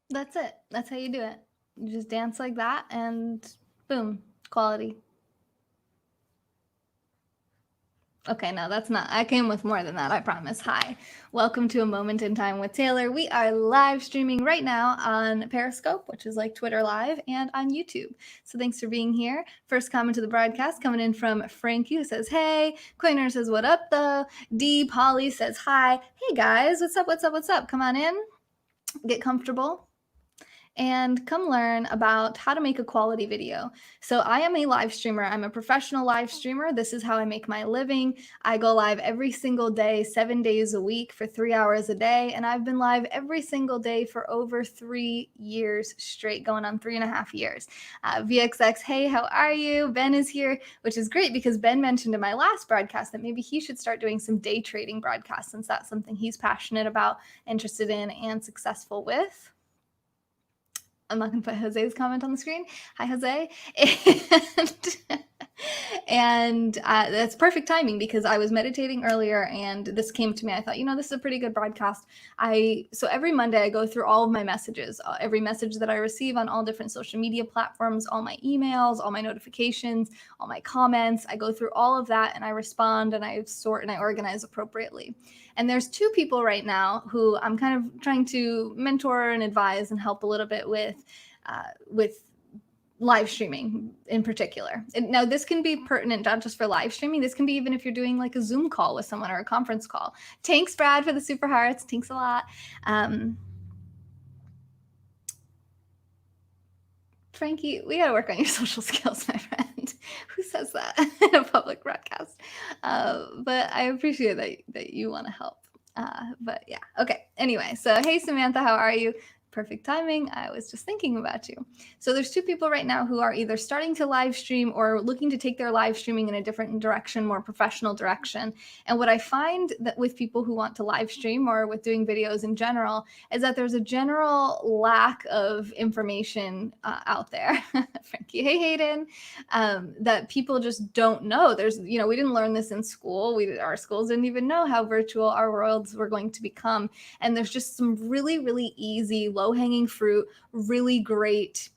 That's it. That's how you do it. You just dance like that and boom, quality. Okay, no, that's not. I came with more than that, I promise. Hi. Welcome to A Moment in Time with Taylor. We are live streaming right now on Periscope, which is like Twitter Live, and on YouTube. So thanks for being here. First comment to the broadcast coming in from Frankie, who says, hey. Coiner says, what up, though? D. Polly says, hi. Hey, guys. What's up? What's up? What's up? Come on in. Get comfortable and come learn about how to make a quality video. So I am a live streamer. I'm a professional live streamer. This is how I make my living. I go live every single day, 7 days a week for 3 hours a day. And I've been live every single day for over 3 years straight, going on 3.5 years. VXX, hey, how are you? Ben is here, which is great because Ben mentioned in my last broadcast that maybe he should start doing some day trading broadcasts since that's something he's passionate about, interested in, and successful with. I'm not going to put Jose's comment on the screen. Hi, Jose. And that's perfect timing because I was meditating earlier and this came to me. I thought, this is a pretty good broadcast. So every Monday I go through all of my messages, every message that I receive on all different social media platforms, all my emails, all my notifications, all my comments. I go through all of that and I respond and I sort and I organize appropriately. And there's 2 people right now who I'm kind of trying to mentor and advise and help a little bit with live streaming in particular. Now, this can be pertinent not just for live streaming. This can be even if you're doing like a Zoom call with someone or a conference call. Thanks, Brad, for the super hearts. Thanks a lot. Frankie, we got to work on your social skills, my friend. Who says that in a public broadcast? But I appreciate that you want to help. But yeah, okay. Anyway, so hey, Samantha, how are you? Perfect timing. I was just thinking about you. So there's 2 people right now who are either starting to live stream or looking to take their live streaming in a different direction, more professional direction. And what I find that with people who want to live stream or with doing videos in general is that there's a general lack of information out there. Frankie, hey, Hayden, that people just don't know. There's, we didn't learn this in school. Our schools didn't even know how virtual our worlds were going to become. And there's just some really, really easy, low-hanging fruit, really great,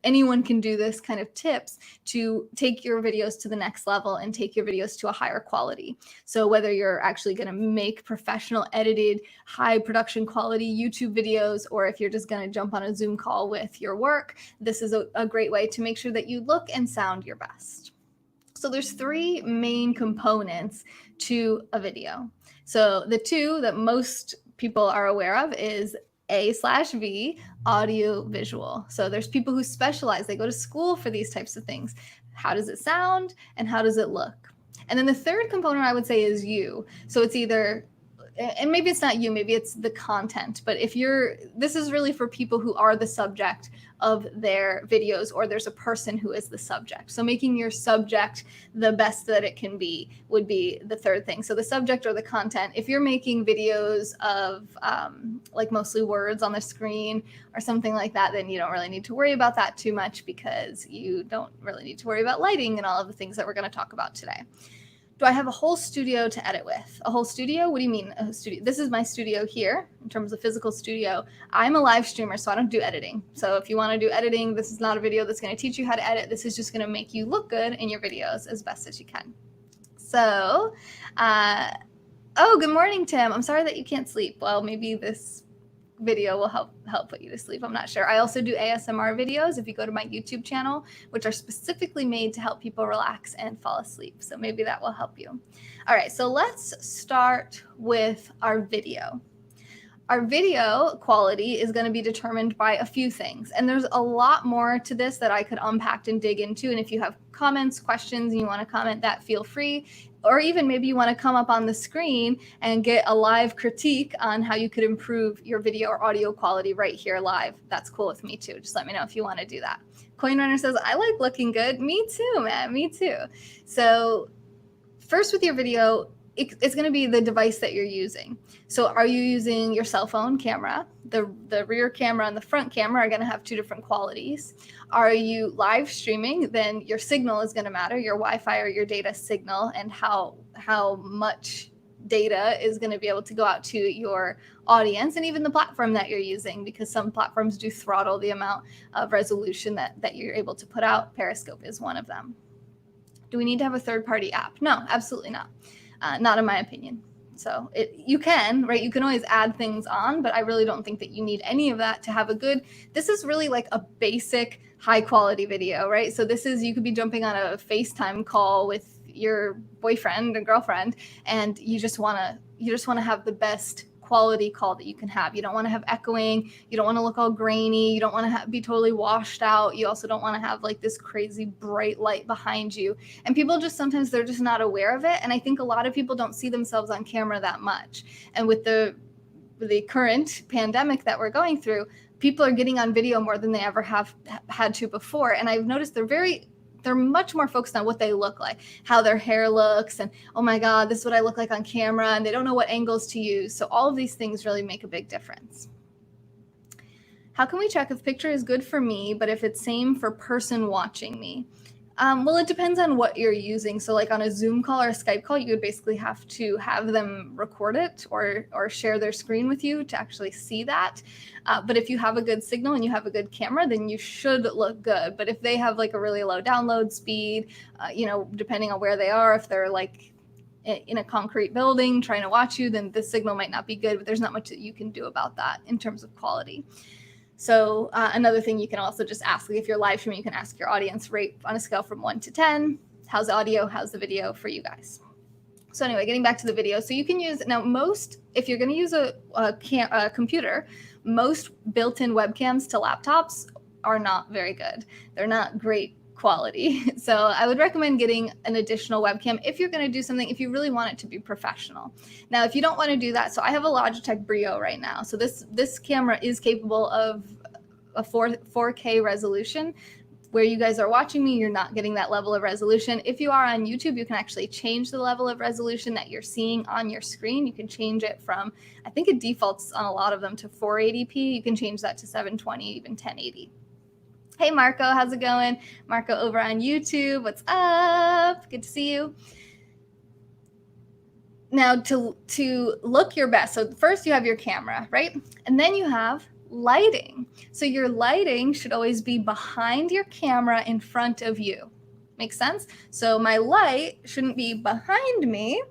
anyone can do this kind of tips to take your videos to the next level and take your videos to a higher quality. So whether you're actually going to make professional edited high production quality YouTube videos, or if you're just going to jump on a Zoom call with your work, this is a great way to make sure that you look and sound your best. So there's 3 main components to a video. So the 2 that most people are aware of is A/V, audio visual. So there's people who specialize, they go to school for these types of things. How does it sound and how does it look? And then the 3rd component I would say is you. So it's either, and maybe it's not you, maybe it's the content, but this is really for people who are the subject of their videos, or there's a person who is the subject. So making your subject the best that it can be would be the 3rd thing. So the subject or the content, if you're making videos of like mostly words on the screen or something like that, then you don't really need to worry about that too much because you don't really need to worry about lighting and all of the things that we're going to talk about today. Do I have a whole studio to edit with? A whole studio? What do you mean a studio? This is my studio here in terms of physical studio. I'm a live streamer, so I don't do editing. So if you want to do editing, this is not a video that's going to teach you how to edit. This is just going to make you look good in your videos as best as you can. So, oh, good morning, Tim. I'm sorry that you can't sleep. Well, maybe this video will help put you to sleep. I'm not sure. I also do ASMR videos if you go to my YouTube channel, which are specifically made to help people relax and fall asleep. So maybe that will help you. All right, so let's start with our video. Our video quality is going to be determined by a few things. And there's a lot more to this that I could unpack and dig into. And if you have comments, questions, and you want to comment that, feel free. Or even maybe you want to come up on the screen and get a live critique on how you could improve your video or audio quality right here live. That's cool with me too. Just let me know if you want to do that. Coin Runner says, I like looking good. Me too, man. Me too. So first with your video, it's going to be the device that you're using. So are you using your cell phone camera? The rear camera and the front camera are going to have 2 different qualities. Are you live streaming? Then your signal is going to matter, your Wi-Fi or your data signal, and how much data is going to be able to go out to your audience and even the platform that you're using, because some platforms do throttle the amount of resolution that you're able to put out. Periscope is one of them. Do we need to have a third-party app? No, absolutely not. Not in my opinion. So you can, right? You can always add things on, but I really don't think that you need any of that to have a good, this is really like a basic high quality video, right? So this is, you could be jumping on a FaceTime call with your boyfriend or girlfriend, and you just want to have the best quality call that you can have. You don't want to have echoing. You don't want to look all grainy. You don't want to be totally washed out. You also don't want to have like this crazy bright light behind you. And people just, sometimes they're just not aware of it. And I think a lot of people don't see themselves on camera that much. And with the current pandemic that we're going through, people are getting on video more than they ever have had to before. And I've noticed they're much more focused on what they look like, how their hair looks, and oh my God, this is what I look like on camera, and they don't know what angles to use. So all of these things really make a big difference. How can we check if picture is good for me, but if it's same for person watching me? Well, it depends on what you're using. So like on a Zoom call or a Skype call, you would basically have to have them record it or share their screen with you to actually see that. But if you have a good signal and you have a good camera, then you should look good. But if they have like a really low download speed, depending on where they are, if they're like in a concrete building trying to watch you, then the signal might not be good, but there's not much that you can do about that in terms of quality. So another thing you can also just ask, like if you're live streaming, you can ask your audience, rate on a scale from 1 to 10. How's the audio? How's the video for you guys? So anyway, getting back to the video. So you can use, now if you're going to use a computer, most built-in webcams to laptops are not very good. They're not great quality. So I would recommend getting an additional webcam if you're going to do something, if you really want it to be professional. Now, if you don't want to do that, so I have a Logitech Brio right now. So this camera is capable of a 4K resolution. Where you guys are watching me, you're not getting that level of resolution. If you are on YouTube, you can actually change the level of resolution that you're seeing on your screen. You can change it from, I think it defaults on a lot of them to 480p. You can change that to 720, even 1080. Hey, Marco, how's it going? Marco over on YouTube, what's up? Good to see you. Now, to look your best, so first you have your camera, right? And then you have lighting. So your lighting should always be behind your camera in front of you. Makes sense? So my light shouldn't be behind me,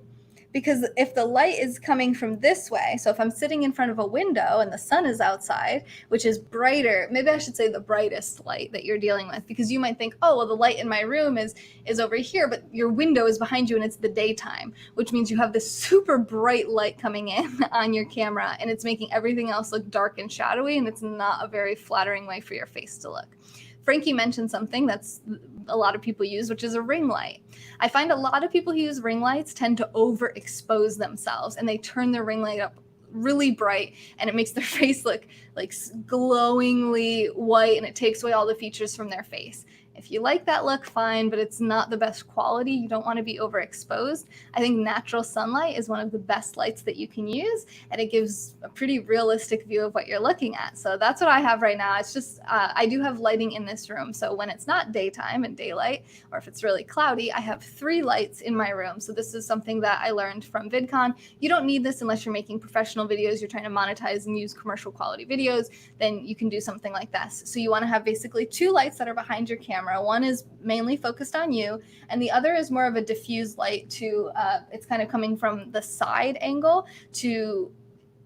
because if the light is coming from this way, so if I'm sitting in front of a window and the sun is outside, which is brighter, maybe I should say the brightest light that you're dealing with, because you might think, oh, well, the light in my room is over here, but your window is behind you and it's the daytime, which means you have this super bright light coming in on your camera and it's making everything else look dark and shadowy, and it's not a very flattering way for your face to look. Frankie mentioned something that's a lot of people use, which is a ring light. I find a lot of people who use ring lights tend to overexpose themselves, and they turn their ring light up really bright, and it makes their face look like glowingly white, and it takes away all the features from their face. If you like that look, fine, but it's not the best quality. You don't want to be overexposed. I think natural sunlight is one of the best lights that you can use, and it gives a pretty realistic view of what you're looking at. So that's what I have right now. It's just, I do have lighting in this room. So when it's not daytime and daylight, or if it's really cloudy, I have 3 lights in my room. So this is something that I learned from VidCon. You don't need this unless you're making professional videos, you're trying to monetize and use commercial quality videos, then you can do something like this. So you want to have basically 2 lights that are behind your camera. One is mainly focused on you, and the other is more of a diffuse light to, it's kind of coming from the side angle to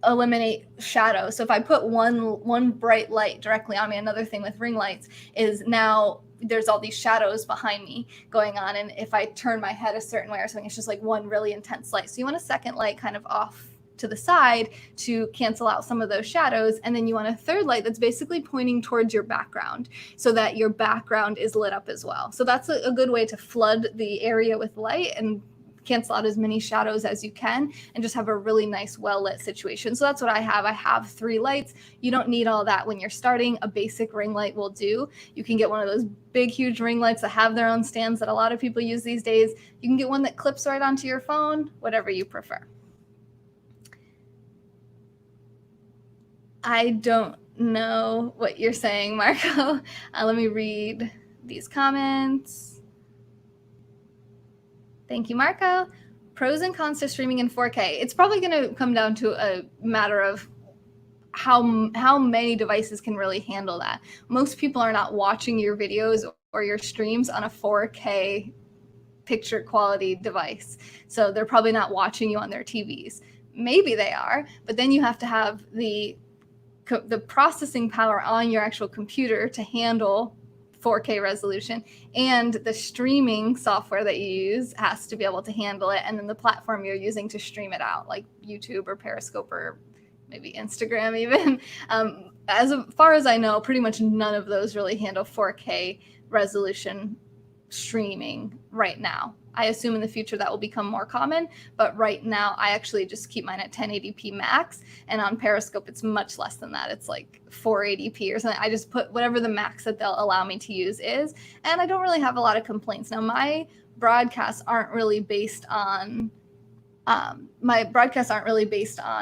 eliminate shadow. So if I put one bright light directly on me, another thing with ring lights is now there's all these shadows behind me going on, and if I turn my head a certain way or something, it's just like one really intense light. So you want a second light kind of off to the side to cancel out some of those shadows. And then you want a third light that's basically pointing towards your background so that your background is lit up as well. So that's a good way to flood the area with light and cancel out as many shadows as you can and just have a really nice well-lit situation. So that's what I have. I have 3 lights. You don't need all that when you're starting. A basic ring light will do. You can get one of those big, huge ring lights that have their own stands that a lot of people use these days. You can get one that clips right onto your phone, whatever you prefer. I don't know what you're saying, Marco. Let me read these comments. Thank you, Marco. Pros and cons to streaming in 4K. It's probably going to come down to a matter of how many devices can really handle that. Most people are not watching your videos or your streams on a 4K picture quality device. So they're probably not watching you on their TVs. Maybe they are, but then you have to have the processing power on your actual computer to handle 4K resolution, and the streaming software that you use has to be able to handle it, and then the platform you're using to stream it out, like YouTube or Periscope or maybe Instagram even. As far as I know, pretty much none of those really handle 4K resolution streaming right now. I assume in the future that will become more common, but right now I actually just keep mine at 1080p max, and on Periscope it's much less than that. It's like 480p or something. I just put whatever the max that they'll allow me to use is, and I don't really have a lot of complaints. Now my broadcasts aren't really based on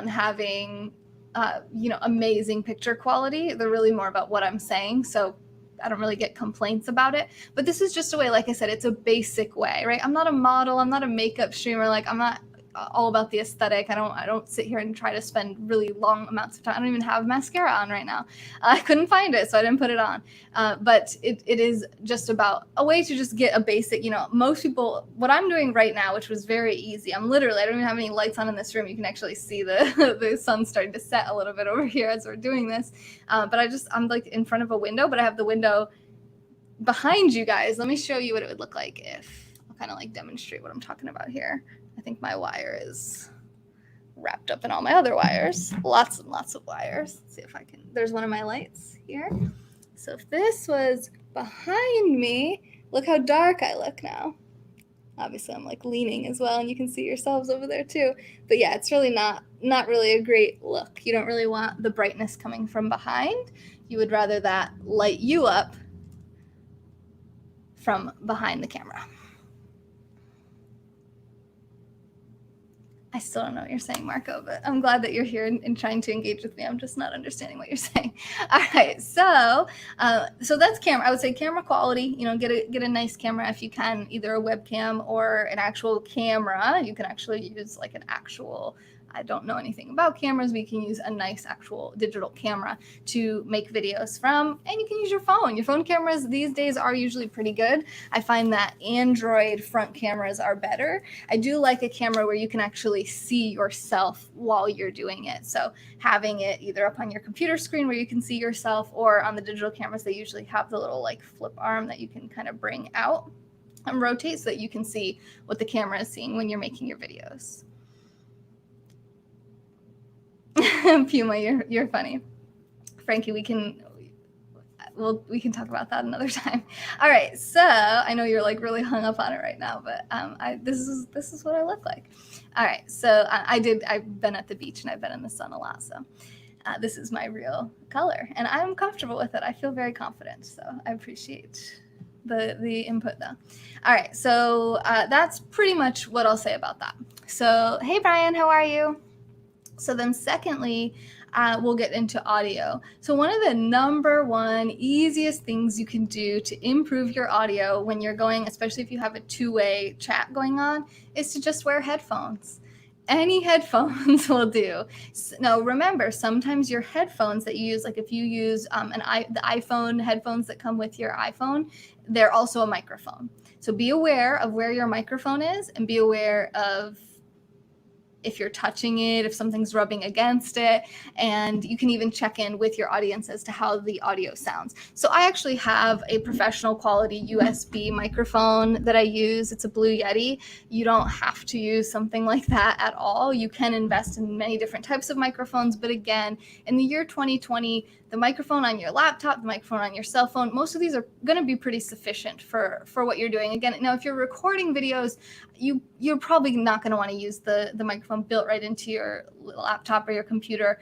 having amazing picture quality. They're really more about what I'm saying, so I don't really get complaints about it. But this is just a way, like I said, it's a basic way, right? I'm not a model, I'm not a makeup streamer, like I'm not all about the aesthetic. I don't sit here and try to spend really long amounts of time. I don't even have mascara on right now. I couldn't find it, so I didn't put it on. But it is just about a way to just get a basic, most people, what I'm doing right now, which was very easy. I don't even have any lights on in this room. You can actually see the the sun starting to set a little bit over here as we're doing this. But I'm like in front of a window, but I have the window behind you guys. Let me show you what it would look like if I'll kind of like demonstrate what I'm talking about here. I think my wire is wrapped up in all my other wires. Lots and lots of wires. Let's see if I can. There's one of my lights here. So if this was behind me, look how dark I look now. Obviously, I'm like leaning as well, and you can see yourselves over there too. But yeah, it's really not really a great look. You don't really want the brightness coming from behind. You would rather that light you up from behind the camera. I still don't know what you're saying, Marco, but I'm glad that you're here and trying to engage with me. I'm just not understanding what you're saying. All right, so that's camera. I would say camera quality. Get a nice camera if you can, either a webcam or an actual camera. You can actually use like an actual. I don't know anything about cameras, but you can use a nice actual digital camera to make videos from, and you can use your phone. Your phone cameras these days are usually pretty good. I find that Android front cameras are better. I do like a camera where you can actually see yourself while you're doing it. So having it either up on your computer screen where you can see yourself, or on the digital cameras, they usually have the little like flip arm that you can kind of bring out and rotate so that you can see what the camera is seeing when you're making your videos. Puma, you're funny. Frankie, we can talk about that another time. All right, so I know you're like really hung up on it right now, but this is what I look like. All right, so I've been at the beach and I've been in the sun a lot, so this is my real color, and I'm comfortable with it. I feel very confident, so I appreciate the input though. All right, so that's pretty much what I'll say about that. So hey Brian, how are you? So then secondly, we'll get into audio. So one of the number one easiest things you can do to improve your audio when you're going, especially if you have a two-way chat going on, is to just wear headphones. Any headphones will do. Now remember, sometimes your headphones that you use, like if you use the iPhone headphones that come with your iPhone, they're also a microphone. So be aware of where your microphone is, and be aware of if you're touching it, if something's rubbing against it, and you can even check in with your audience as to how the audio sounds. So I actually have a professional quality USB microphone that I use. It's a Blue Yeti. You don't have to use something like that at all. You can invest in many different types of microphones, but again, in the year 2020, the microphone on your laptop, the microphone on your cell phone, most of these are going to be pretty sufficient for what you're doing. Again, now if you're recording videos, you're probably not going to want to use the microphone built right into your laptop or your computer.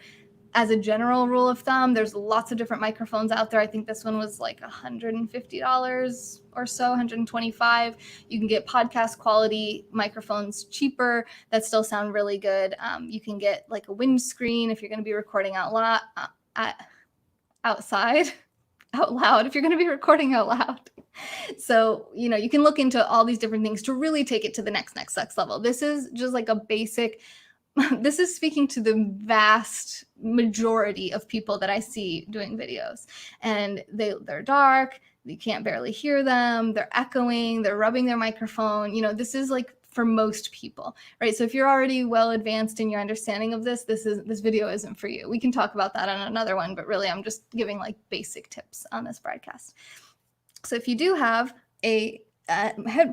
As a general rule of thumb, there's lots of different microphones out there. I think this one was like $150 or so, $125. You can get podcast quality microphones cheaper that still sound really good. You can get like a windscreen if you're going to be recording out loud, if you're going to be recording out loud. So, you can look into all these different things to really take it to the next level. This is just like a basic this is speaking to the vast majority of people that I see doing videos, and they're dark, you can't barely hear them, they're echoing, they're rubbing their microphone. This is like for most people, right? So if you're already well advanced in your understanding of this video isn't for you. We can talk about that on another one, but really I'm just giving like basic tips on this broadcast. So if you do have a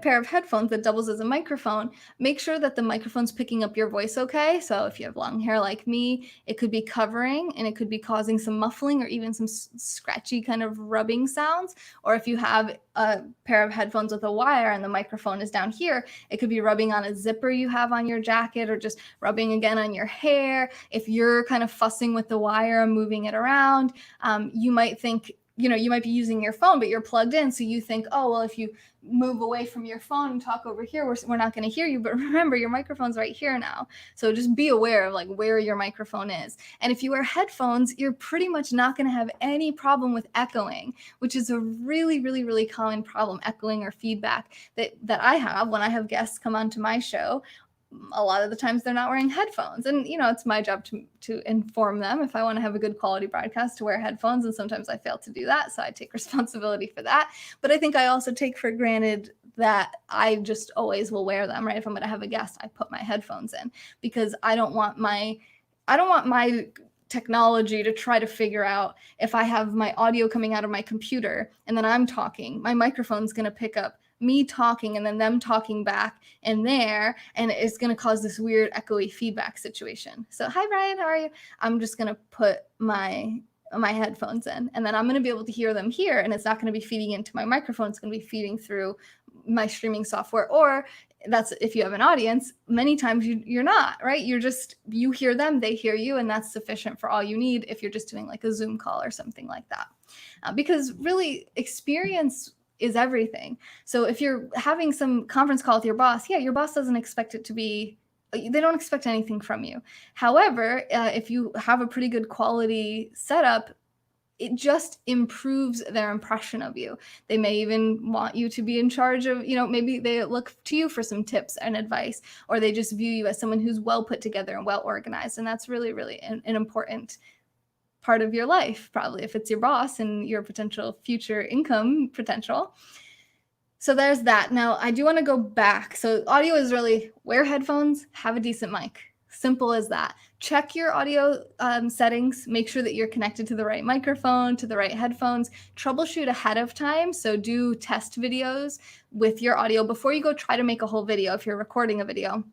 pair of headphones that doubles as a microphone, make sure that the microphone's picking up your voice okay. So if you have long hair like me, it could be covering and it could be causing some muffling or even some scratchy kind of rubbing sounds. Or if you have a pair of headphones with a wire and the microphone is down here, it could be rubbing on a zipper you have on your jacket or just rubbing again on your hair. If you're kind of fussing with the wire and moving it around, you might think, you might be using your phone, but you're plugged in. So you think, oh, well, if you move away from your phone and talk over here, we're not going to hear you. But remember, your microphone's right here now. So just be aware of like where your microphone is. And if you wear headphones, you're pretty much not going to have any problem with echoing, which is a really, really, really common problem, echoing or feedback that I have when I have guests come onto my show. A lot of the times they're not wearing headphones, and it's my job to inform them if I want to have a good quality broadcast to wear headphones, and sometimes I fail to do that, so I take responsibility for that. But I think I also take for granted that I just always will wear them, right? If I'm going to have a guest, I put my headphones in because I don't want my technology to try to figure out if I have my audio coming out of my computer and then I'm talking, my microphone's going to pick up me talking and then them talking back in there, and it's going to cause this weird echoey feedback situation. So, hi Brian, how are you? I'm just going to put my headphones in, and then I'm going to be able to hear them here, and it's not going to be feeding into my microphone. It's going to be feeding through my streaming software. Or that's if you have an audience. Many times you're not, right? You hear them, they hear you, and that's sufficient for all you need if you're just doing like a Zoom call or something like that. Because really, experience is everything. So if you're having some conference call with your boss, your boss doesn't expect it to be, they don't expect anything from you. However, if you have a pretty good quality setup, it just improves their impression of you. They may even want you to be in charge of, maybe they look to you for some tips and advice, or they just view you as someone who's well put together and well organized. And that's really, really an important part of your life, probably, if it's your boss and your potential future income potential. So there's that. Now, I do want to go back. So audio is really wear headphones, have a decent mic. Simple as that. Check your audio settings. Make sure that you're connected to the right microphone, to the right headphones. Troubleshoot ahead of time. So do test videos with your audio before you go try to make a whole video. If you're recording a video,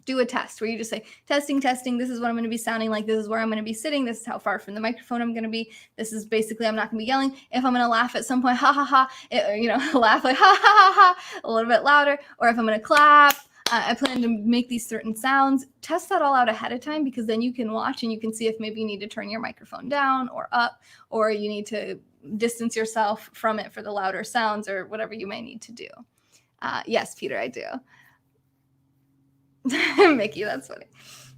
do a test where you just say, testing, this is what I'm going to be sounding like. This is where I'm going to be sitting. This is how far from the microphone I'm going to be. This is basically, I'm not going to be yelling. If I'm going to laugh at some point, ha, ha, ha, laugh like, ha, ha, ha, ha, a little bit louder. Or if I'm going to clap, I plan to make these certain sounds. Test that all out ahead of time, because then you can watch and you can see if maybe you need to turn your microphone down or up, or you need to distance yourself from it for the louder sounds, or whatever you may need to do. Yes, Peter, I do. Mickey, that's funny.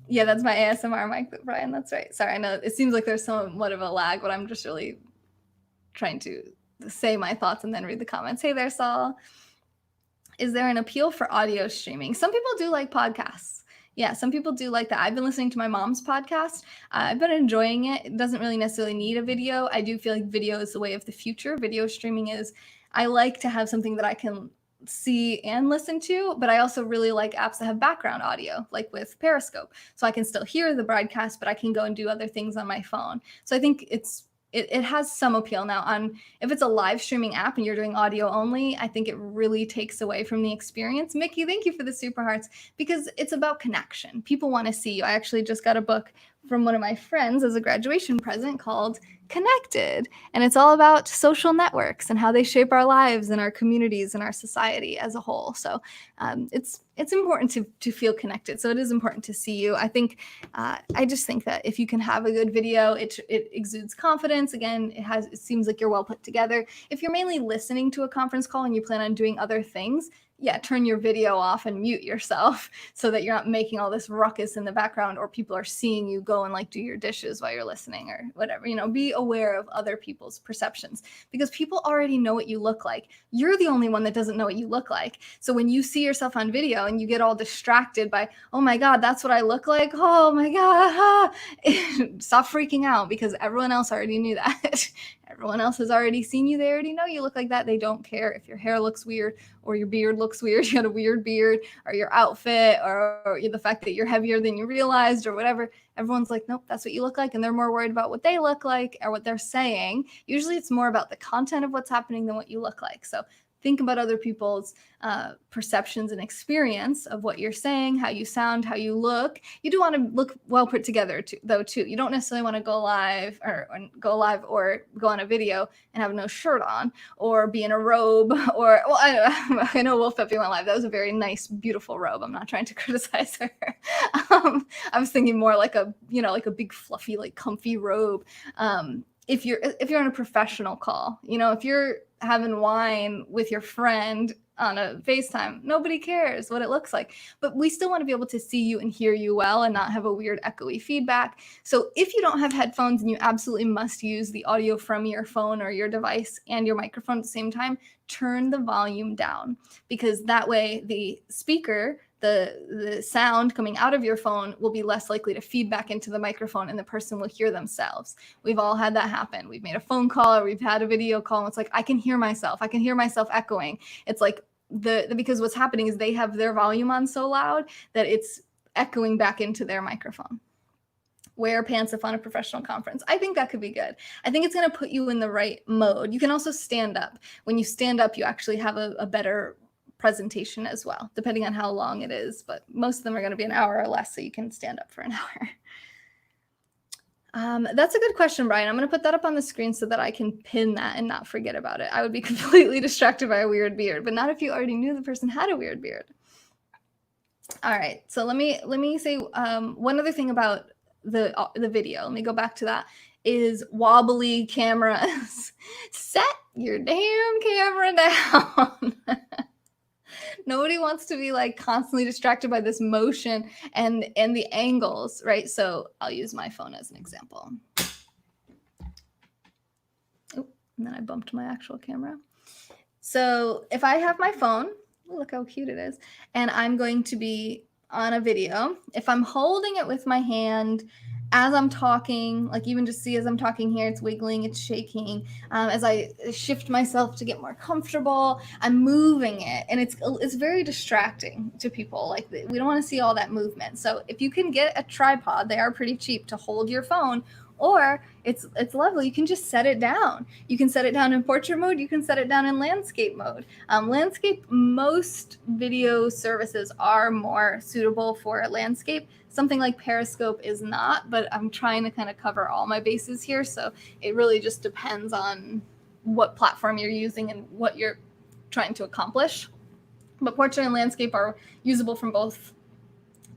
Yeah, that's my ASMR mic, Brian. That's right. Sorry, I know it seems like there's somewhat of a lag, but I'm just really trying to say my thoughts and then read the comments. Hey there, Saul. Is there an appeal for audio streaming? Some people do like podcasts. Yeah, some people do like that. I've been listening to my mom's podcast. I've been enjoying it. It doesn't really necessarily need a video. I do feel like video is the way of the future. Video streaming is, I like to have something that I can see and listen to, but I also really like apps that have background audio, like with Periscope. So I can still hear the broadcast, but I can go and do other things on my phone. So I think it has some appeal. Now, if it's a live streaming app and you're doing audio only, I think it really takes away from the experience. Mickey, thank you for the super hearts, because it's about connection. People want to see you. I actually just got a book from one of my friends as a graduation present called Connected, and it's all about social networks and how they shape our lives and our communities and our society as a whole. So it's important to feel connected. So it is important to see you. I think I just think that if you can have a good video, it exudes confidence. Again, it seems like you're well put together. If you're mainly listening to a conference call and you plan on doing other things, yeah, turn your video off and mute yourself so that you're not making all this ruckus in the background, or people are seeing you go and like do your dishes while you're listening or whatever. You know, be aware of other people's perceptions, because people already know what you look like. You're the only one that doesn't know what you look like. So when you see yourself on video and you get all distracted by, oh my God, that's what I look like. Oh my God. Stop freaking out, because everyone else already knew that. Everyone else has already seen you. They already know you look like that. They don't care if your hair looks weird or your beard looks weird. You had a weird beard, or your outfit, or the fact that you're heavier than you realized, or whatever. Everyone's like, nope, that's what you look like. And they're more worried about what they look like or what they're saying. Usually it's more about the content of what's happening than what you look like. So think about other people's perceptions and experience of what you're saying, how you sound, how you look. You do want to look well put together though too. You don't necessarily want to go live or go on a video and have no shirt on, or be in a robe, or, well, I know Wolf Peppy went live. That was a very nice, beautiful robe. I'm not trying to criticize her. I was thinking more like a big fluffy, like comfy robe. If you're on a professional call, if you're having wine with your friend on a FaceTime, nobody cares what it looks like. But we still want to be able to see you and hear you well and not have a weird echoey feedback. So if you don't have headphones and you absolutely must use the audio from your phone or your device and your microphone at the same time, turn the volume down, because that way the speaker, the sound coming out of your phone, will be less likely to feed back into the microphone, and the person will hear themselves. We've all had that happen. We've made a phone call or we've had a video call, and it's like, I can hear myself echoing. It's like because what's happening is they have their volume on so loud that it's echoing back into their microphone. Wear pants if on a professional conference. I think that could be good. I think it's going to put you in the right mode. You can also stand up. When you stand up, you actually have a better presentation as well, depending on how long it is, but most of them are going to be an hour or less, so you can stand up for an hour. That's a good question, Brian. I'm going to put that up on the screen so that I can pin that and not forget about it. I would be completely distracted by a weird beard, but not if you already knew the person had a weird beard. All right, so let me say one other thing about the video. Let me go back to that. Is wobbly cameras. Set your damn camera down. Nobody wants to be like constantly distracted by this motion and the angles, right? So I'll use my phone as an example. Oh, and then I bumped my actual camera. So if I have my phone, look how cute it is, and I'm going to be on a video, if I'm holding it with my hand as I'm talking, like even just see as I'm talking here, it's wiggling, it's shaking. As I shift myself to get more comfortable, I'm moving it, and it's very distracting to people. Like, we don't want to see all that movement. So if you can get a tripod, they are pretty cheap, to hold your phone, or it's lovely, you can just set it down. You can set it down in portrait mode. You can set it down in landscape mode. Landscape, most video services are more suitable for landscape. Something like Periscope is not, but I'm trying to kind of cover all my bases here. So it really just depends on what platform you're using and what you're trying to accomplish. But portrait and landscape are usable from both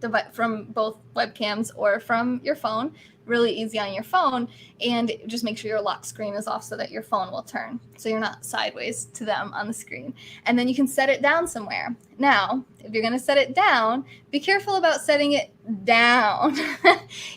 webcams or from your phone. Really easy on your phone, and just make sure your lock screen is off so that your phone will turn, so you're not sideways to them on the screen. And then you can set it down somewhere. Now, if you're going to set it down, be careful about setting it down.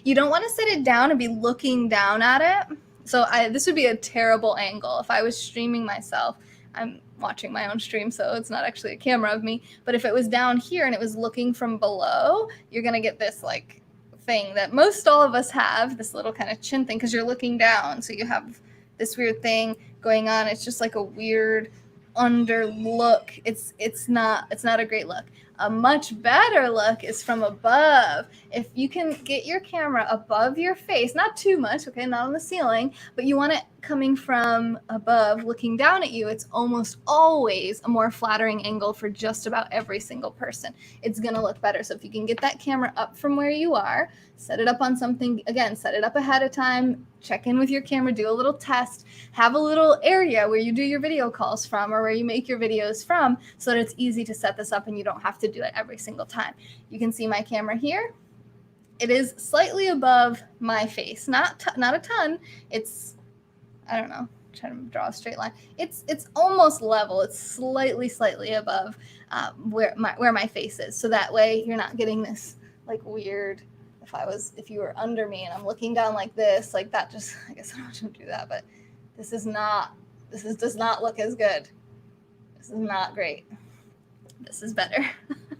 You don't want to set it down and be looking down at it. So this would be a terrible angle. If I was streaming myself, I'm watching my own stream, so it's not actually a camera of me, but if it was down here and it was looking from below, you're going to get this like thing that most all of us have, this little kind of chin thing, because you're looking down, so you have this weird thing going on. It's just like a weird under look. It's not a great look. A much better look is from above. If you can get your camera above your face, not too much, okay, not on the ceiling, but you want it coming from above, looking down at you, it's almost always a more flattering angle for just about every single person. It's gonna look better. So if you can get that camera up from where you are, set it up on something, again, set it up ahead of time, check in with your camera, do a little test, have a little area where you do your video calls from or where you make your videos from, so that it's easy to set this up and you don't have to do it every single time. You can see my camera here. It is slightly above my face, not a ton. It's, I don't know, trying to draw a straight line. It's almost level. It's slightly above where my face is. So that way you're not getting this like weird. If you were under me and I'm looking down like this, like that, just, I guess I don't want to do that, but this does not look as good. This is not great. This is better.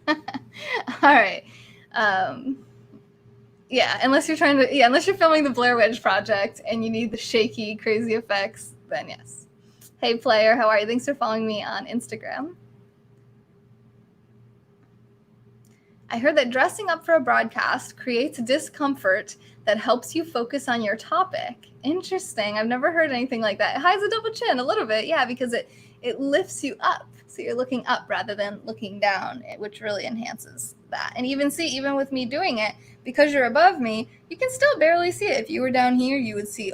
All right. Yeah, unless you're filming the Blair Witch Project and you need the shaky, crazy effects, then yes. Hey, player, how are you? Thanks for following me on Instagram. I heard that dressing up for a broadcast creates discomfort that helps you focus on your topic. Interesting. I've never heard anything like that. It hides a double chin a little bit, yeah, because it lifts you up. So you're looking up rather than looking down, which really enhances that. And even with me doing it, because you're above me, you can still barely see it. If you were down here, you would see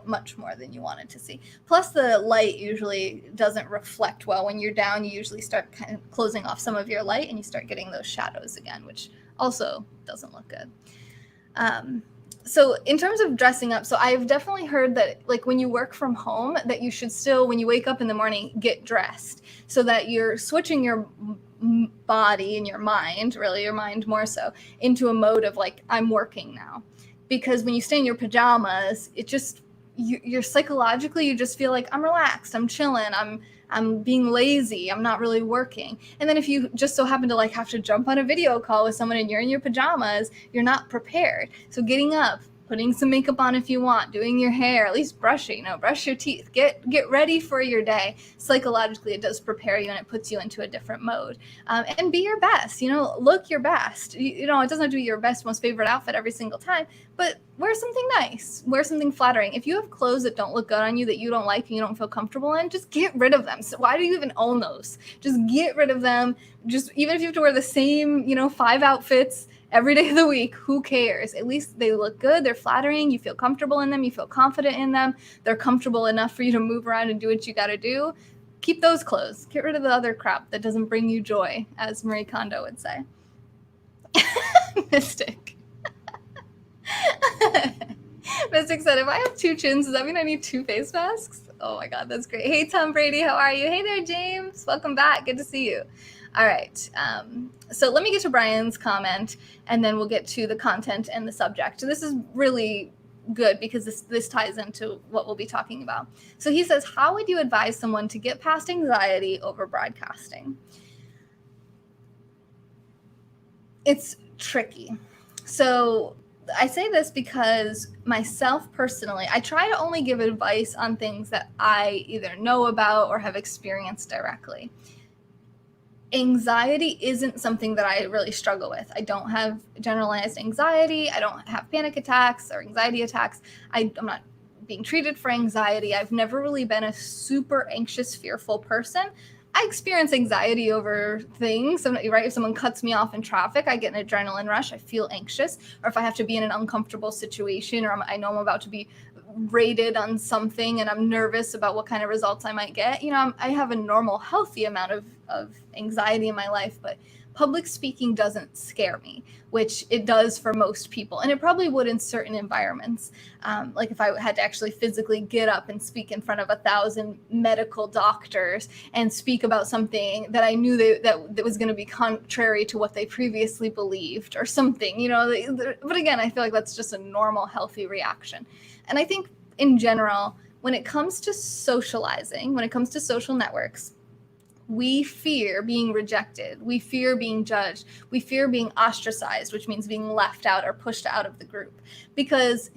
much more than you wanted to see. Plus, the light usually doesn't reflect well. When you're down, you usually start kind of closing off some of your light and you start getting those shadows again, which also doesn't look good. So in terms of dressing up, so I've definitely heard that like when you work from home, that you should still, when you wake up in the morning, get dressed so that you're switching your body and your mind, really your mind more so, into a mode of like, I'm working now. Because when you stay in your pajamas, it just, you're psychologically, you just feel like I'm relaxed, I'm chilling, I'm being lazy, I'm not really working. And then if you just so happen to like have to jump on a video call with someone and you're in your pajamas, you're not prepared. So getting up, putting some makeup on if you want, doing your hair, at least brushing, brush your teeth, get ready for your day. Psychologically, it does prepare you and it puts you into a different mode. And be your best, look your best. It doesn't have to be your best, most favorite outfit every single time, but wear something nice, wear something flattering. If you have clothes that don't look good on you, that you don't like and you don't feel comfortable in, just get rid of them. So why do you even own those? Just get rid of them. Just even if you have to wear the same, 5 outfits every day of the week, who cares? At least they look good, they're flattering, you feel comfortable in them, you feel confident in them, they're comfortable enough for you to move around and do what you got to do. Keep those clothes. Get rid of the other crap that doesn't bring you joy, as Marie Kondo would say. Mystic. Mystic said, if I have 2 chins, does that mean I need 2 face masks? Oh my God, that's great. Hey, Tom Brady, how are you? Hey there, James. Welcome back. Good to see you. All right. So let me get to Brian's comment, and then we'll get to the content and the subject. So this is really good because this ties into what we'll be talking about. So he says, how would you advise someone to get past anxiety over broadcasting? It's tricky. So I say this because myself personally, I try to only give advice on things that I either know about or have experienced directly. Anxiety isn't something that I really struggle with. I don't have generalized anxiety. I don't have panic attacks or anxiety attacks. I'm not being treated for anxiety. I've never really been a super anxious, fearful person. I experience anxiety over things. So, right? If someone cuts me off in traffic, I get an adrenaline rush. I feel anxious. Or if I have to be in an uncomfortable situation, or I know I'm about to be rated on something and I'm nervous about what kind of results I might get. I have a normal, healthy amount of anxiety in my life, but public speaking doesn't scare me, which it does for most people. And it probably would in certain environments. Like if I had to actually physically get up and speak in front of 1,000 medical doctors and speak about something that I knew that was going to be contrary to what they previously believed or something, but again, I feel like that's just a normal, healthy reaction. And I think in general, when it comes to socializing, when it comes to social networks, we fear being rejected. We fear being judged. We fear being ostracized, which means being left out or pushed out of the group. Because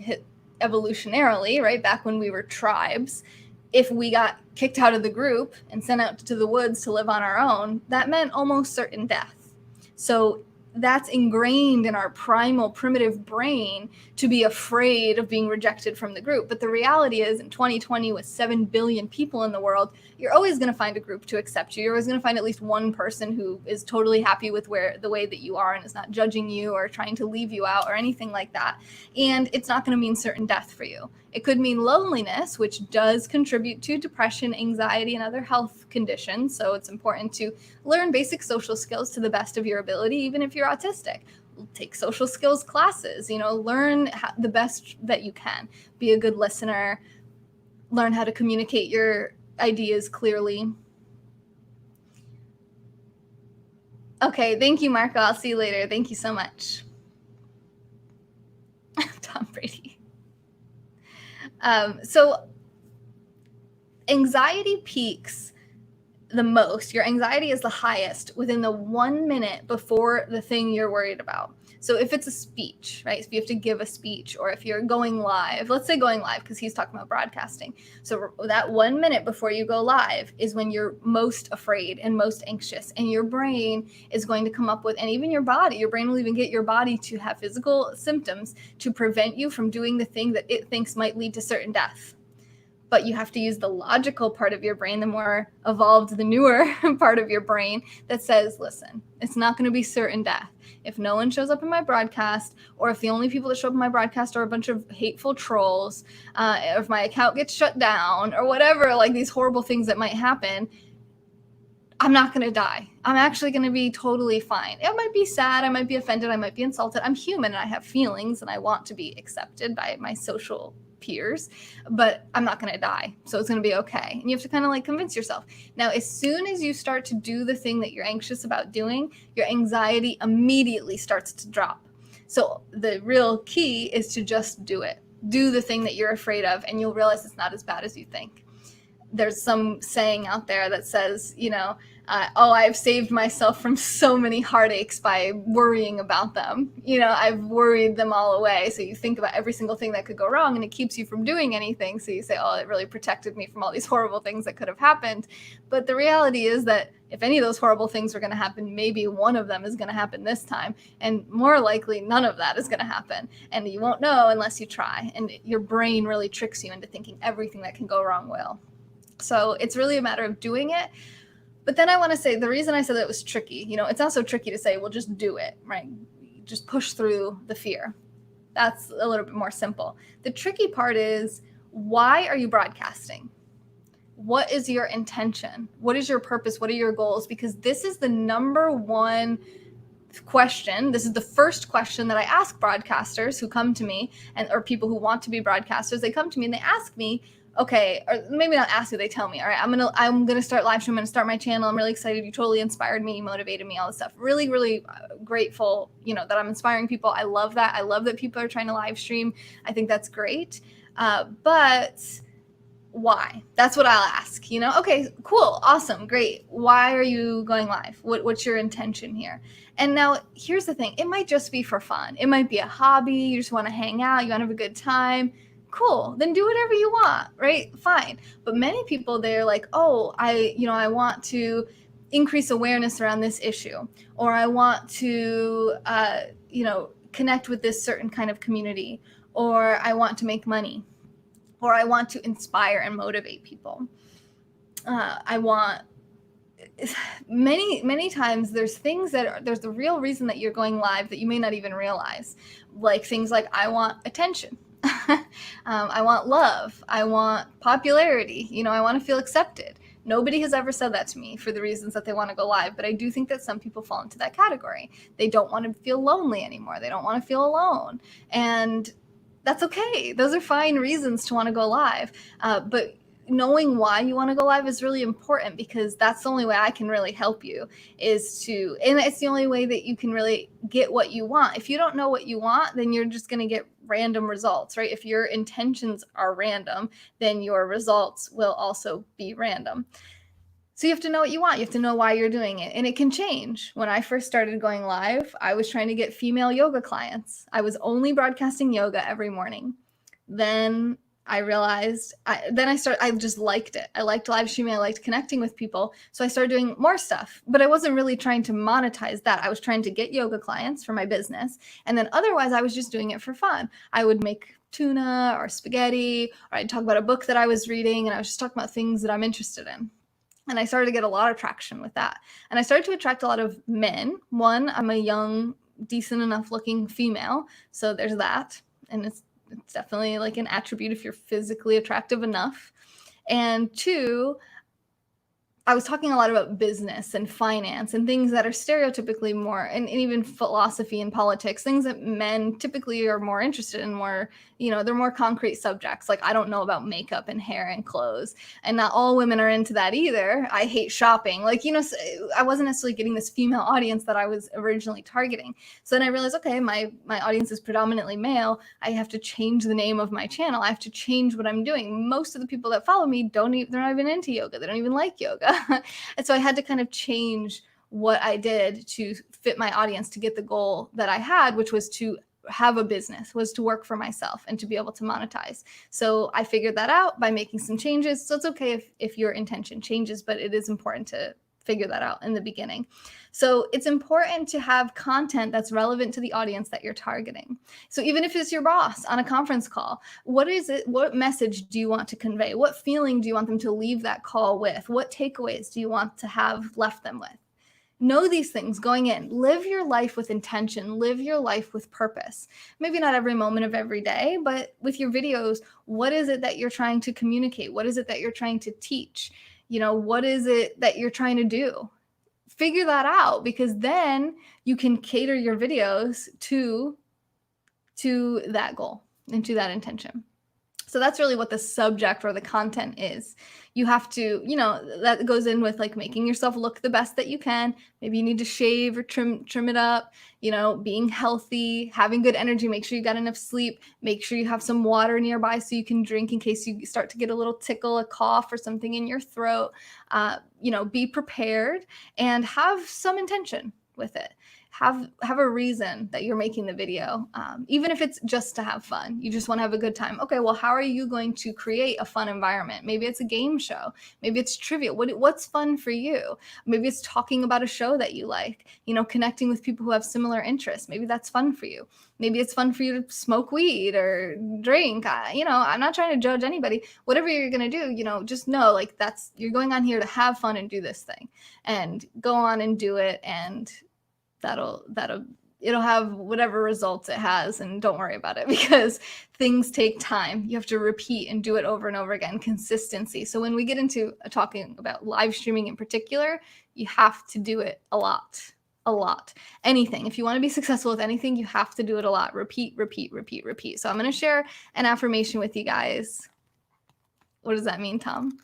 evolutionarily, right, back when we were tribes, if we got kicked out of the group and sent out to the woods to live on our own, that meant almost certain death. So that's ingrained in our primal primitive brain to be afraid of being rejected from the group. But the reality is in 2020 with 7 billion people in the world, you're always going to find a group to accept you. You're always going to find at least one person who is totally happy with the way that you are and is not judging you or trying to leave you out or anything like that. And it's not going to mean certain death for you. It could mean loneliness, which does contribute to depression, anxiety, and other health conditions. So it's important to learn basic social skills to the best of your ability, even if you're autistic. Take social skills classes, learn the best that you can. Be a good listener. learn how to communicate your ideas clearly. Okay, thank you, Marco. I'll see you later. Thank you so much. Tom Brady. So anxiety peaks the most, your anxiety is the highest within the 1 minute before the thing you're worried about. So if it's a speech, right? If you have to give a speech, or if you're going live, let's say going live, because he's talking about broadcasting. So that 1 minute before you go live is when you're most afraid and most anxious, and your brain is going to come up with, and even your brain will even get your body to have physical symptoms to prevent you from doing the thing that it thinks might lead to certain death. But you have to use the logical part of your brain, the more evolved, the newer part of your brain that says, listen, it's not going to be certain death. If no one shows up in my broadcast, or if the only people that show up in my broadcast are a bunch of hateful trolls, or if my account gets shut down, or whatever, like these horrible things that might happen, I'm not going to die. I'm actually going to be totally fine. I might be sad. I might be offended. I might be insulted. I'm human and I have feelings and I want to be accepted by my social peers, but I'm not going to die. So it's going to be okay. And you have to kind of like convince yourself. Now, as soon as you start to do the thing that you're anxious about doing, your anxiety immediately starts to drop. So the real key is to just do it. Do the thing that you're afraid of, and you'll realize it's not as bad as you think. There's some saying out there that says, I've saved myself from so many heartaches by worrying about them. I've worried them all away. So you think about every single thing that could go wrong, and it keeps you from doing anything. So you say, oh, it really protected me from all these horrible things that could have happened. But the reality is that if any of those horrible things are going to happen, maybe one of them is going to happen this time. And more likely, none of that is going to happen. And you won't know unless you try. And your brain really tricks you into thinking everything that can go wrong will. So it's really a matter of doing it. But then I want to say, the reason I said that it was tricky, it's not so tricky to say, well, just do it, right? Just push through the fear. That's a little bit more simple. The tricky part is, why are you broadcasting? What is your intention? What is your purpose? What are your goals? Because this is the number one question. This is the first question that I ask broadcasters who come to me, or people who want to be broadcasters. They come to me and they ask me, okay, or maybe not ask you, they tell me, all right, I'm gonna start live stream, I'm gonna start my channel. I'm really excited. You totally inspired me, you motivated me, all this stuff. Really, really grateful, that I'm inspiring people. I love that. I love that people are trying to live stream. I think that's great. But why? That's what I'll ask, okay, cool, awesome, great. Why are you going live? What's your intention here? And now here's the thing. It might just be for fun. It might be a hobby. You just want to hang out. You want to have a good time. Cool, then do whatever you want, right? Fine. But many people, they're like, oh, I want to increase awareness around this issue, or I want to, connect with this certain kind of community, or I want to make money, or I want to inspire and motivate people. Many times there's things there's the real reason that you're going live that you may not even realize, like things like, I want attention. I want love. I want popularity. I want to feel accepted. Nobody has ever said that to me for the reasons that they want to go live, but I do think that some people fall into that category. They don't want to feel lonely anymore. They don't want to feel alone. And that's okay. Those are fine reasons to want to go live. But knowing why you want to go live is really important, because that's the only way I can really help you, and it's the only way that you can really get what you want. If you don't know what you want, then you're just going to get random results, right? If your intentions are random, then your results will also be random. So you have to know what you want. You have to know why you're doing it. And it can change. When I first started going live, I was trying to get female yoga clients. I was only broadcasting yoga every morning. Then I realized, I just liked it. I liked live streaming. I liked connecting with people. So I started doing more stuff, but I wasn't really trying to monetize that. I was trying to get yoga clients for my business. And then otherwise I was just doing it for fun. I would make tuna or spaghetti, or I'd talk about a book that I was reading, and I was just talking about things that I'm interested in. And I started to get a lot of traction with that. And I started to attract a lot of men. One, I'm a young, decent enough looking female. So there's that. And it's definitely like an attribute if you're physically attractive enough. And two, I was talking a lot about business and finance and things that are stereotypically more, and even philosophy and politics, things that men typically are more interested in, more, they're more concrete subjects. Like, I don't know about makeup and hair and clothes, and not all women are into that either. I hate shopping. Like, I wasn't necessarily getting this female audience that I was originally targeting. So then I realized, okay, my audience is predominantly male. I have to change the name of my channel. I have to change what I'm doing. Most of the people that follow me they're not even into yoga. They don't even like yoga. And so I had to kind of change what I did to fit my audience, to get the goal that I had, which was to have a business, was to work for myself and to be able to monetize. So I figured that out by making some changes. So it's okay if your intention changes, but it is important to figure that out in the beginning. So it's important to have content that's relevant to the audience that you're targeting. So even if it's your boss on a conference call, what message do you want to convey? What feeling do you want them to leave that call with? What takeaways do you want to have left them with? Know these things going in. Live your life with intention. Live your life with purpose. Maybe not every moment of every day, but with your videos, what is it that you're trying to communicate? What is it that you're trying to teach? What is it that you're trying to do? Figure that out, because then you can cater your videos to that goal and to that intention. So that's really what the subject or the content is. You have to, that goes in with like making yourself look the best that you can. Maybe you need to shave or trim it up, being healthy, having good energy, make sure you got enough sleep, make sure you have some water nearby so you can drink in case you start to get a little tickle, a cough or something in your throat. Be prepared and have some intention with it. Have a reason that you're making the video, even if it's just to have fun. You just want to have a good time. Okay, well, how are you going to create a fun environment? Maybe it's a game show. Maybe it's trivia. What's fun for you? Maybe it's talking about a show that you like, connecting with people who have similar interests. Maybe that's fun for you. Maybe it's fun for you to smoke weed or drink. I'm not trying to judge anybody. Whatever you're going to do, just know like you're going on here to have fun and do this thing, and go on and do it. And it'll have whatever results it has, and don't worry about it, because things take time. You have to repeat and do it over and over again. Consistency. So when we get into talking about live streaming in particular, you have to do it a lot. Anything. If you want to be successful with anything, you have to do it a lot. Repeat. So I'm going to share an affirmation with you guys. What does that mean, Tom?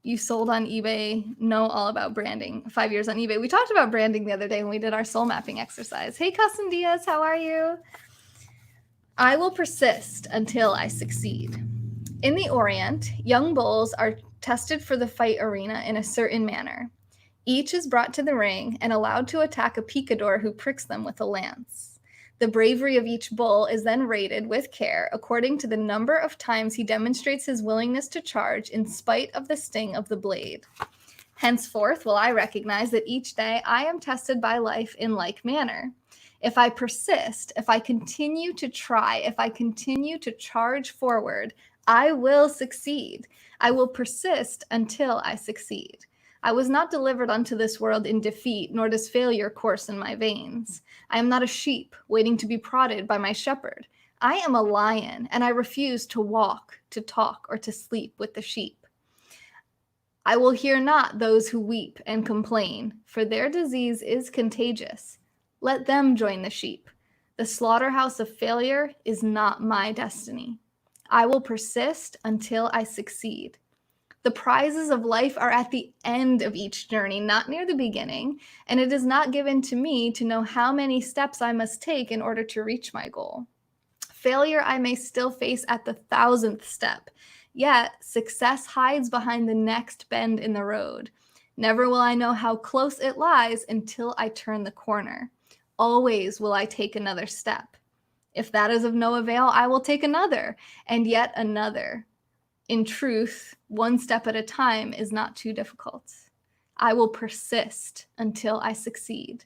You sold on eBay, know all about branding. 5 years on eBay. We talked about branding the other day when we did our soul mapping exercise. Hey, Cousin Diaz, how are you? I will persist until I succeed. In the Orient, young bulls are tested for the fight arena in a certain manner. Each is brought to the ring and allowed to attack a picador who pricks them with a lance. The bravery of each bull is then rated with care according to the number of times he demonstrates his willingness to charge in spite of the sting of the blade. Henceforth will I recognize that each day I am tested by life in like manner. If I persist, if I continue to try, if I continue to charge forward, I will succeed. I will persist until I succeed. I was not delivered unto this world in defeat, nor does failure course in my veins. I am not a sheep waiting to be prodded by my shepherd. I am a lion, and I refuse to walk, to talk, or to sleep with the sheep. I will hear not those who weep and complain, for their disease is contagious. Let them join the sheep. The slaughterhouse of failure is not my destiny. I will persist until I succeed. The prizes of life are at the end of each journey, not near the beginning, and it is not given to me to know how many steps I must take in order to reach my goal. Failure I may still face at the 1,000th step, yet success hides behind the next bend in the road. Never will I know how close it lies until I turn the corner. Always will I take another step. If that is of no avail, I will take another, and yet another. In truth, one step at a time is not too difficult. I will persist until I succeed.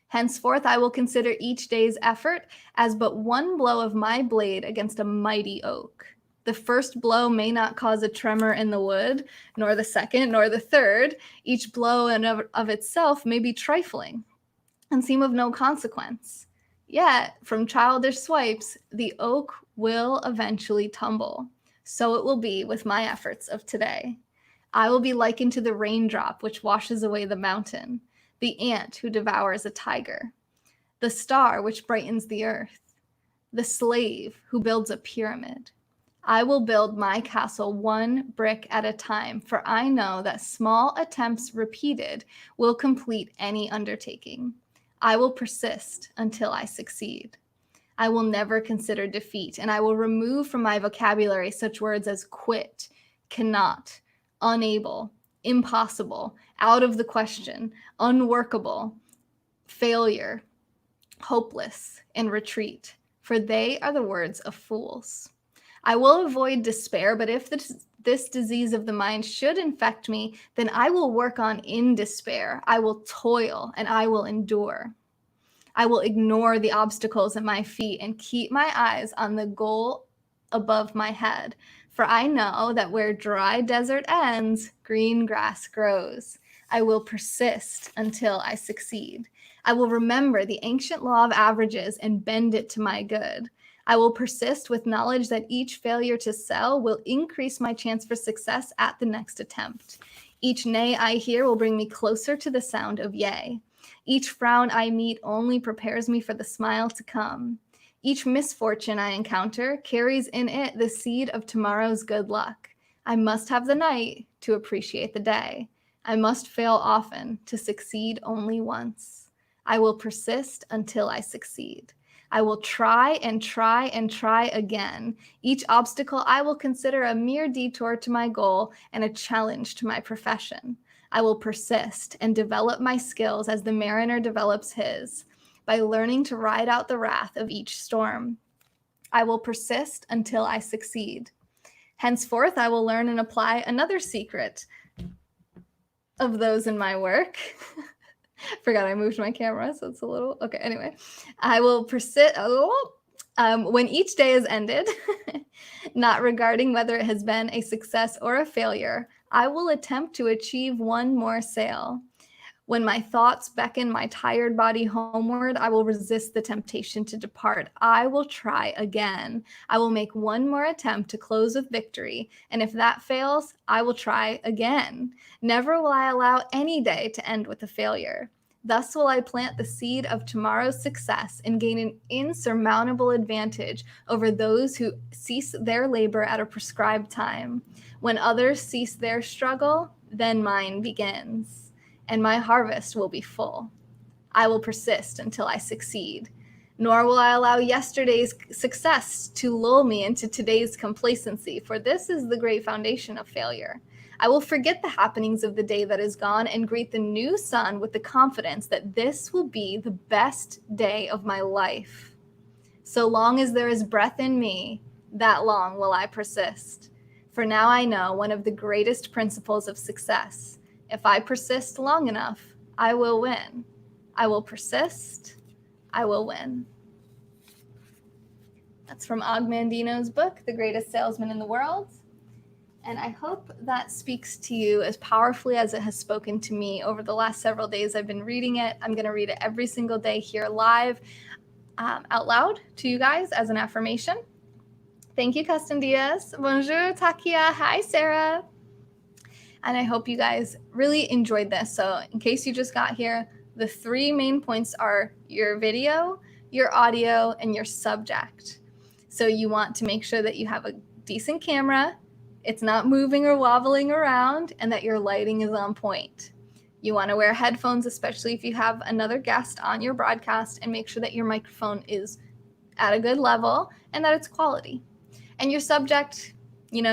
Henceforth, I will consider each day's effort as but one blow of my blade against a mighty oak. The first blow may not cause a tremor in the wood, nor the second, nor the third. Each blow in of itself may be trifling and seem of no consequence. Yet, from childish swipes, the oak will eventually tumble. So it will be with my efforts of today. I will be likened to the raindrop which washes away the mountain, the ant who devours a tiger, the star which brightens the earth, the slave who builds a pyramid. I will build my castle one brick at a time, for I know that small attempts repeated will complete any undertaking. I will persist until I succeed. I will never consider defeat, and I will remove from my vocabulary such words as quit, cannot, unable, impossible, out of the question, unworkable, failure, hopeless, and retreat, for they are the words of fools. I will avoid despair, but if this disease of the mind should infect me, then I will work on in despair. I will toil and I will endure. I will ignore the obstacles at my feet and keep my eyes on the goal above my head. For I know that where dry desert ends, green grass grows. I will persist until I succeed. I will remember the ancient law of averages and bend it to my good. I will persist with knowledge that each failure to sell will increase my chance for success at the next attempt. Each nay I hear will bring me closer to the sound of yea. Each frown I meet only prepares me for the smile to come. Each misfortune I encounter carries in it the seed of tomorrow's good luck. I must have the night to appreciate the day. I must fail often to succeed only once. I will persist until I succeed. I will try and try and try again. Each obstacle I will consider a mere detour to my goal and a challenge to my profession. I will persist and develop my skills as the mariner develops his, by learning to ride out the wrath of each storm. I will persist until I succeed. Henceforth, I will learn and apply another secret of those in my work. Forgot I moved my camera, so it's a little, okay, anyway. I will persist, when each day is ended, not regarding whether it has been a success or a failure, I will attempt to achieve one more sale. When my thoughts beckon my tired body homeward, I will resist the temptation to depart. I will try again. I will make one more attempt to close with victory, and if that fails, I will try again. Never will I allow any day to end with a failure. Thus will I plant the seed of tomorrow's success and gain an insurmountable advantage over those who cease their labor at a prescribed time. When others cease their struggle, then mine begins, and my harvest will be full. I will persist until I succeed, nor will I allow yesterday's success to lull me into today's complacency, for this is the great foundation of failure. I will forget the happenings of the day that is gone and greet the new sun with the confidence that this will be the best day of my life. So long as there is breath in me, that long will I persist. For now I know one of the greatest principles of success. If I persist long enough, I will win. I will persist. I will win. That's from Og Mandino's book, The Greatest Salesman in the World. And I hope that speaks to you as powerfully as it has spoken to me over the last several days I've been reading it. I'm going to read it every single day here live out loud to you guys as an affirmation. Thank you, Custom Diaz. Bonjour, Takia. Hi, Sarah. And I hope you guys really enjoyed this. So in case you just got here, the three main points are your video, your audio, and your subject. So you want to make sure that you have a decent camera, it's not moving or wobbling around, and that your lighting is on point. You want to wear headphones, especially if you have another guest on your broadcast, and make sure that your microphone is at a good level and that it's quality. And your subject,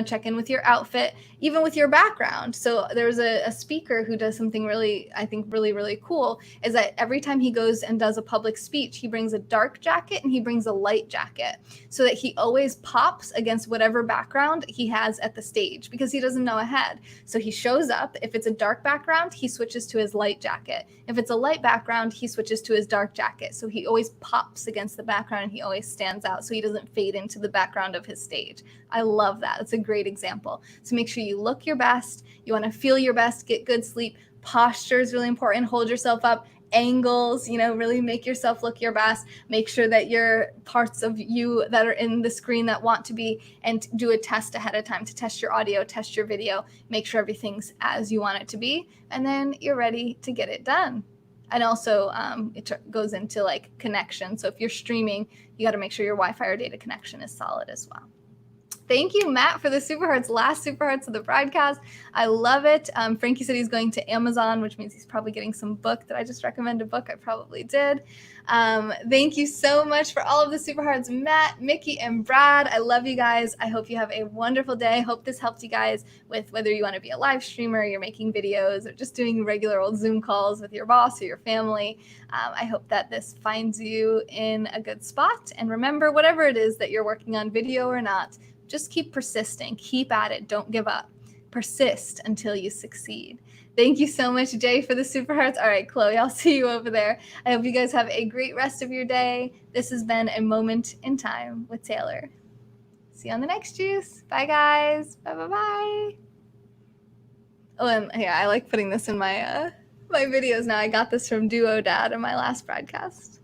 check in with your outfit, even with your background. So there's a speaker who does something really, I think really, really cool, is that every time he goes and does a public speech, he brings a dark jacket and he brings a light jacket so that he always pops against whatever background he has at the stage because he doesn't know ahead. So he shows up. If it's a dark background, he switches to his light jacket. If it's a light background, he switches to his dark jacket. So he always pops against the background and he always stands out so he doesn't fade into the background of his stage. I love that. It's a great example. So make sure you look your best. You want to feel your best, get good sleep. Posture is really important. Hold yourself up angles, really make yourself look your best. Make sure that your parts of you that are in the screen that want to be, and do a test ahead of time to test your audio, test your video, make sure everything's as you want it to be, and then you're ready to get it done. And also it goes into like connection. So if you're streaming, you got to make sure your Wi-Fi or data connection is solid as well. Thank you, Matt, for the super hearts, last super hearts of the broadcast. I love it. Frankie said he's going to Amazon, which means he's probably getting some book that I just recommended a book. I probably did. Thank you so much for all of the super hearts, Matt, Mickey, and Brad. I love you guys. I hope you have a wonderful day. I hope this helped you guys with whether you want to be a live streamer, you're making videos, or just doing regular old Zoom calls with your boss or your family. I hope that this finds you in a good spot. And remember, whatever it is that you're working on, video or not, just keep persisting. Keep at it. Don't give up. Persist until you succeed. Thank you so much, Jay, for the super hearts. All right, Chloe, I'll see you over there. I hope you guys have a great rest of your day. This has been A Moment in Time with Taylor. See you on the next juice. Bye, guys. Bye. Oh, and yeah, I like putting this in my my videos now. I got this from Duo Dad in my last broadcast.